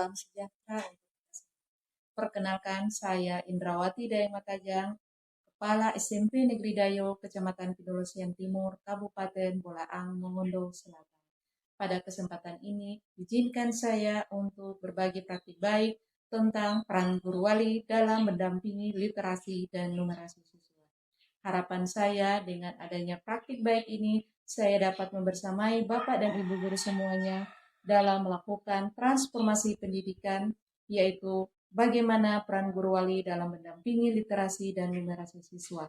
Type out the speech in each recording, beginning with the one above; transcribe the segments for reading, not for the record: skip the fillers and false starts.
salam sejahtera. Perkenalkan, saya Indrawati Dayamakajang, Kepala SMP Negeri Dayo, Kecamatan Pidolosian Timur, Kabupaten Bolaang, Mongondo Selatan. Pada kesempatan ini, izinkan saya untuk berbagi praktik baik tentang peran guru wali dalam mendampingi literasi dan numerasi siswa. Harapan saya dengan adanya praktik baik ini, saya dapat membersamai Bapak dan Ibu guru semuanya dalam melakukan transformasi pendidikan, yaitu bagaimana peran guru wali dalam mendampingi literasi dan numerasi siswa.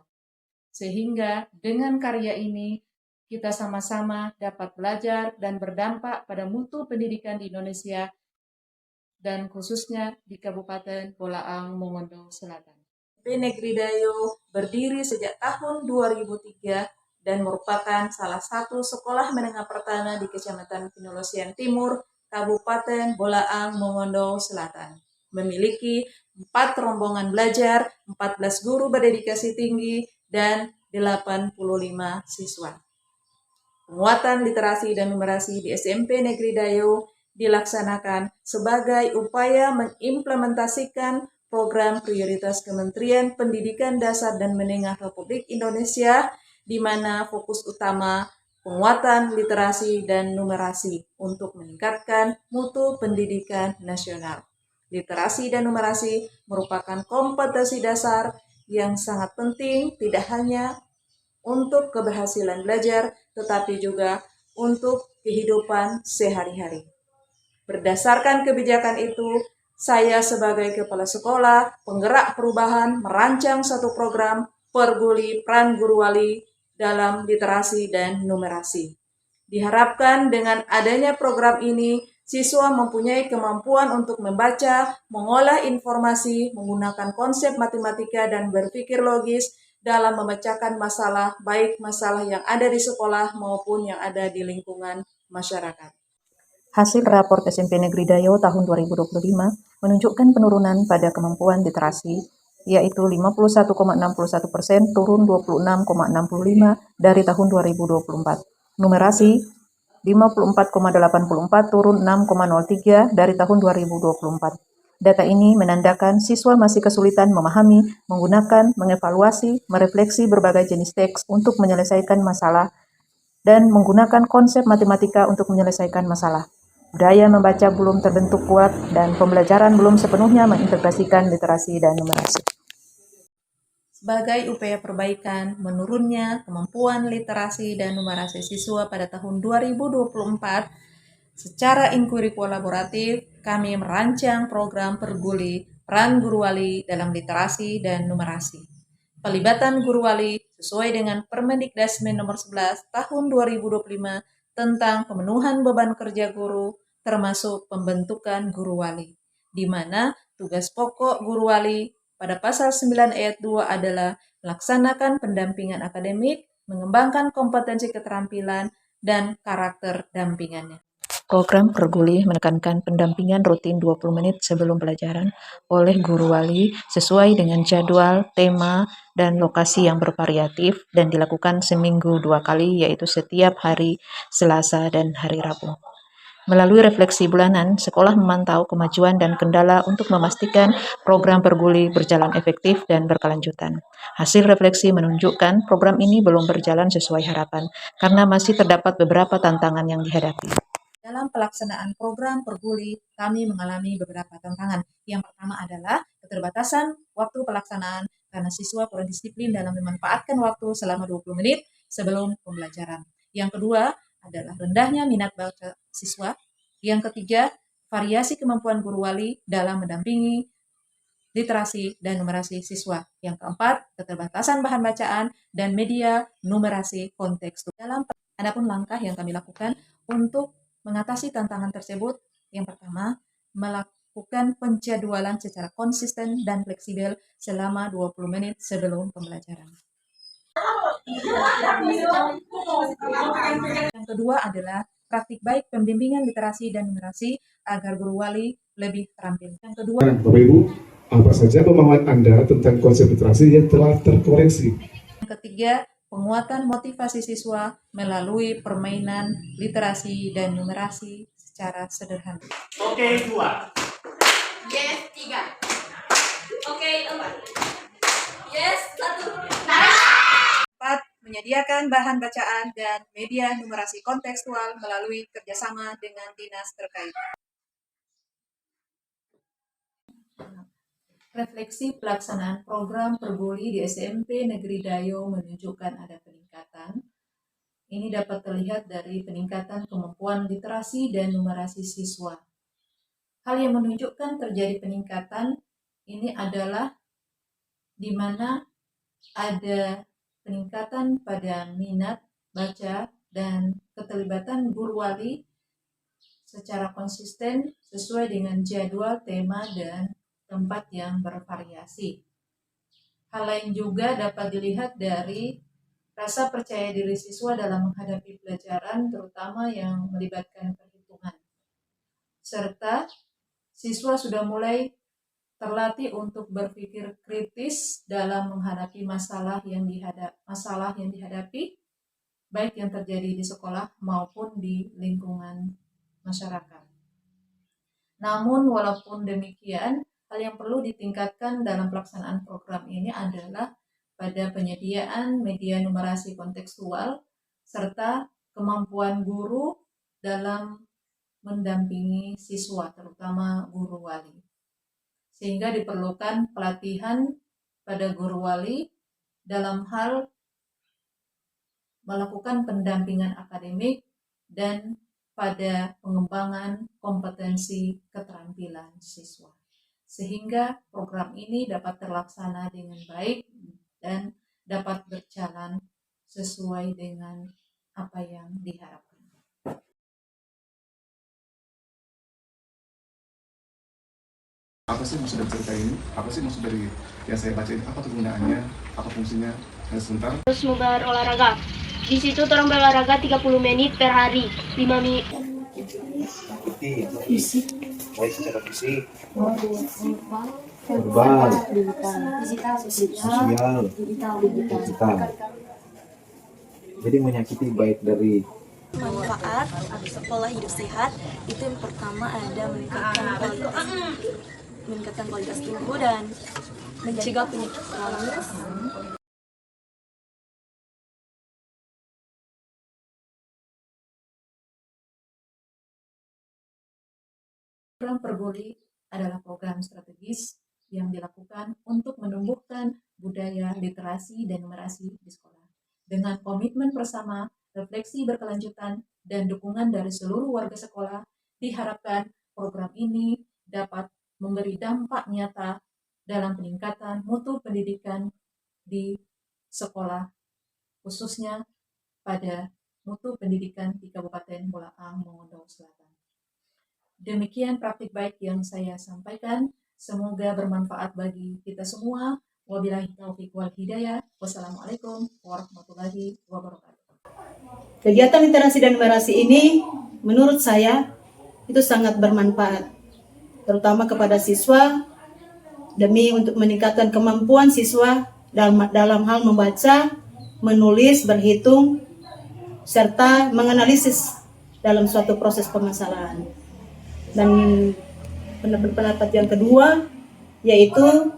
Sehingga dengan karya ini, kita sama-sama dapat belajar dan berdampak pada mutu pendidikan di Indonesia dan khususnya di Kabupaten Bolaang, Mongondo Selatan. SMP Negeri Dayo berdiri sejak tahun 2003 dan merupakan salah satu sekolah menengah pertama di Kecamatan Pidolosian Timur, Kabupaten Bolaang, Mongondo Selatan. Memiliki 4 rombongan belajar, 14 guru berdedikasi tinggi, dan 85 siswa. Penguatan literasi dan numerasi di SMP Negeri Dayo dilaksanakan sebagai upaya mengimplementasikan program prioritas Kementerian Pendidikan Dasar dan Menengah Republik Indonesia, di mana fokus utama penguatan literasi dan numerasi untuk meningkatkan mutu pendidikan nasional. Literasi dan numerasi merupakan kompetensi dasar yang sangat penting, tidak hanya untuk keberhasilan belajar, tetapi juga untuk kehidupan sehari-hari. Berdasarkan kebijakan itu, saya sebagai kepala sekolah, penggerak perubahan, merancang satu program Perguli Peran Guru Wali dalam literasi dan numerasi. Diharapkan dengan adanya program ini, siswa mempunyai kemampuan untuk membaca, mengolah informasi, menggunakan konsep matematika, dan berpikir logis dalam memecahkan masalah, baik masalah yang ada di sekolah maupun yang ada di lingkungan masyarakat. Hasil raport SMP Negeri Dayo tahun 2025 menunjukkan penurunan pada kemampuan literasi, yaitu 51,61% turun 26,65 dari tahun 2024. Numerasi 54,84 turun 6,03 dari tahun 2024. Data ini menandakan siswa masih kesulitan memahami, menggunakan, mengevaluasi, merefleksi berbagai jenis teks untuk menyelesaikan masalah, dan menggunakan konsep matematika untuk menyelesaikan masalah. Budaya membaca belum terbentuk kuat, dan pembelajaran belum sepenuhnya mengintegrasikan literasi dan numerasi. Sebagai upaya perbaikan, menurunnya kemampuan literasi dan numerasi siswa pada tahun 2024, secara inquiry kolaboratif, kami merancang program Perguli Peran Guru Wali dalam literasi dan numerasi. Pelibatan guru wali sesuai dengan Permendikdasmen nomor 11 tahun 2025 tentang pemenuhan beban kerja guru, termasuk pembentukan guru wali, di mana tugas pokok guru wali pada pasal 9 ayat 2 adalah melaksanakan pendampingan akademik, mengembangkan kompetensi keterampilan, dan karakter dampingannya. Program Perguli menekankan pendampingan rutin 20 menit sebelum pelajaran oleh guru wali sesuai dengan jadwal, tema, dan lokasi yang bervariatif dan dilakukan seminggu 2 kali, yaitu setiap hari Selasa dan hari Rabu. Melalui refleksi bulanan, sekolah memantau kemajuan dan kendala untuk memastikan program Perguli berjalan efektif dan berkelanjutan. Hasil refleksi menunjukkan program ini belum berjalan sesuai harapan karena masih terdapat beberapa tantangan yang dihadapi. Dalam pelaksanaan program Perguli, kami mengalami beberapa tantangan. Yang pertama adalah keterbatasan waktu pelaksanaan karena siswa kurang disiplin dalam memanfaatkan waktu selama 20 menit sebelum pembelajaran. Yang kedua adalah rendahnya minat baca siswa. Yang ketiga, variasi kemampuan guru wali dalam mendampingi literasi dan numerasi siswa. Yang keempat, keterbatasan bahan bacaan dan media numerasi kontekstual. Adapun langkah yang kami lakukan untuk mengatasi tantangan tersebut, yang pertama, melakukan penjadwalan secara konsisten dan fleksibel selama 20 menit sebelum pembelajaran. Yang kedua adalah praktik baik pembimbingan literasi dan numerasi agar guru wali lebih terampil. Yang kedua, Bapak Ibu, apa saja pemahaman Anda tentang konsep literasi yang telah terkoreksi? Yang ketiga, penguatan motivasi siswa melalui permainan literasi dan numerasi secara sederhana. Oke, 2. Yes, 3. Oke, 4. Yes, 1. 4. Menyediakan bahan bacaan dan media numerasi kontekstual melalui kerjasama dengan dinas terkait. Refleksi pelaksanaan program Perguli di SMP Negeri Dayo menunjukkan ada peningkatan. Ini dapat terlihat dari peningkatan kemampuan literasi dan numerasi siswa. Hal yang menunjukkan terjadi peningkatan ini adalah di mana ada peningkatan pada minat baca dan keterlibatan guru wali secara konsisten sesuai dengan jadwal, tema, dan tempat yang bervariasi. Hal lain juga dapat dilihat dari rasa percaya diri siswa dalam menghadapi pelajaran, terutama yang melibatkan perhitungan. Serta siswa sudah mulai terlatih untuk berpikir kritis dalam menghadapi masalah yang dihadapi, baik yang terjadi di sekolah maupun di lingkungan masyarakat. Namun walaupun demikian, hal yang perlu ditingkatkan dalam pelaksanaan program ini adalah pada penyediaan media numerasi kontekstual serta kemampuan guru dalam mendampingi siswa, terutama guru wali. Sehingga diperlukan pelatihan pada guru wali dalam hal melakukan pendampingan akademik dan pada pengembangan kompetensi keterampilan siswa. Sehingga program ini dapat terlaksana dengan baik dan dapat berjalan sesuai dengan apa yang diharapkan. Apa sih maksud dari cerita ini? Apa sih maksud dari yang saya baca ini? Apa kegunaannya? Apa fungsinya? Sebentar. Terus berolahraga. Di situ orang berolahraga 30 menit per hari, 5 menit. Fisik. Baik secara fisik. Verbal. Sosial. Digital. Jadi menyakiti baik dari manfaat sekolah hidup sehat itu yang pertama ada meningkatkan kualitas tubuh dan mencegah penyakit kronis. Program Perguli adalah program strategis yang dilakukan untuk menumbuhkan budaya literasi dan numerasi di sekolah. Dengan komitmen bersama, refleksi berkelanjutan, dan dukungan dari seluruh warga sekolah, diharapkan program ini dapat memberi dampak nyata dalam peningkatan mutu pendidikan di sekolah, khususnya pada mutu pendidikan di Kabupaten Bolaang Mongondo Selatan. Demikian praktik baik yang saya sampaikan. Semoga bermanfaat bagi kita semua. Wabillahi taufiq wal hidayah. Wassalamualaikum warahmatullahi wabarakatuh. Kegiatan literasi dan numerasi ini menurut saya itu sangat bermanfaat, terutama kepada siswa demi untuk meningkatkan kemampuan siswa dalam hal membaca, menulis, berhitung, serta menganalisis dalam suatu proses permasalahan. Dan pendapat yang kedua yaitu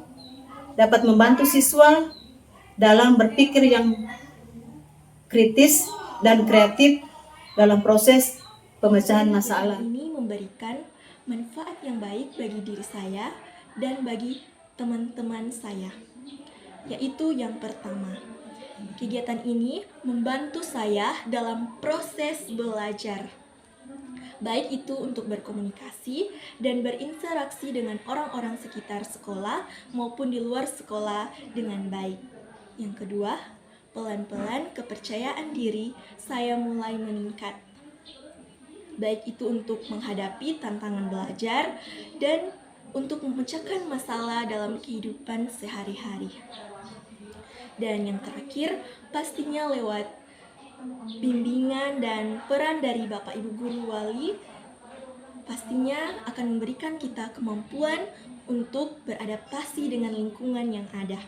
dapat membantu siswa dalam berpikir yang kritis dan kreatif dalam proses pemecahan masalah. Ini memberikan manfaat yang baik bagi diri saya dan bagi teman-teman saya. Yaitu yang pertama, kegiatan ini membantu saya dalam proses belajar. Baik itu untuk berkomunikasi dan berinteraksi dengan orang-orang sekitar sekolah maupun di luar sekolah dengan baik. Yang kedua, pelan-pelan kepercayaan diri saya mulai meningkat. Baik itu untuk menghadapi tantangan belajar dan untuk memecahkan masalah dalam kehidupan sehari-hari. Dan yang terakhir, pastinya lewat bimbingan dan peran dari Bapak Ibu Guru Wali pastinya akan memberikan kita kemampuan untuk beradaptasi dengan lingkungan yang ada.